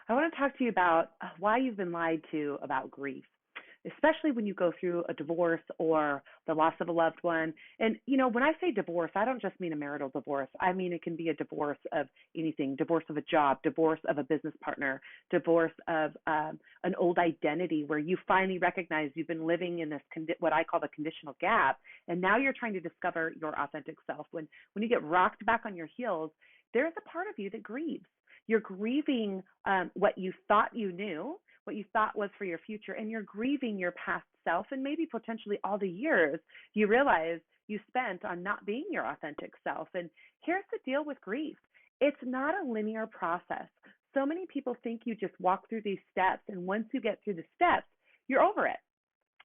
I want to talk to you about why you've been lied to about grief, especially when you go through a divorce or the loss of a loved one. And when I say divorce, I don't just mean a marital divorce. I mean, it can be a divorce of anything: divorce of a job, divorce of a business partner, divorce of an old identity where you finally recognize you've been living in this what I call the conditional gap. And now you're trying to discover your authentic self. When you get rocked back on your heels, there's a part of you that grieves. You're grieving what you thought you knew, what you thought was for your future, and you're grieving your past self and maybe potentially all the years you realize you spent on not being your authentic self. And here's the deal with grief: it's not a linear process. So many people think you just walk through these steps, and once you get through the steps, you're over it.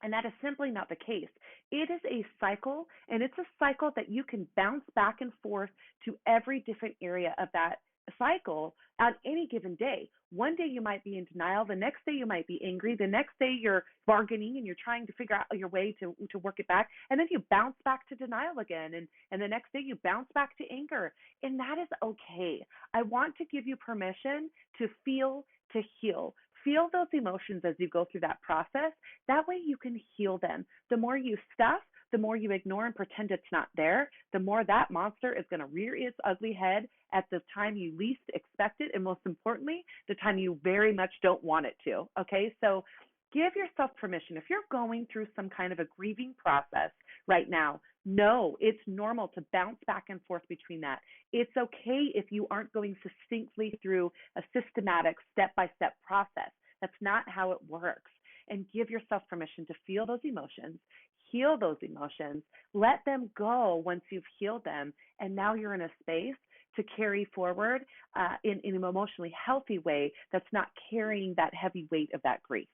And that is simply not the case. It is a cycle, and it's a cycle that you can bounce back and forth to every different area of that cycle on any given day. One day you might be in denial, the next day you might be angry, the next day you're bargaining and you're trying to figure out your way to work it back, and then you bounce back to denial again, and the next day you bounce back to anger. And that is okay. I want to give you permission to feel, to heal. Feel those emotions as you go through that process. That way you can heal them. The more you stuff, the more you ignore and pretend it's not there, the more that monster is going to rear its ugly head at the time you least expect it, and most importantly, the time you very much don't want it to. Okay, so give yourself permission. If you're going through some kind of a grieving process right now, no, it's normal to bounce back and forth between that. It's okay if you aren't going succinctly through a systematic step-by-step process. That's not how it works. And give yourself permission to feel those emotions, heal those emotions, let them go once you've healed them, and now you're in a space to carry forward in an emotionally healthy way that's not carrying that heavy weight of that grief.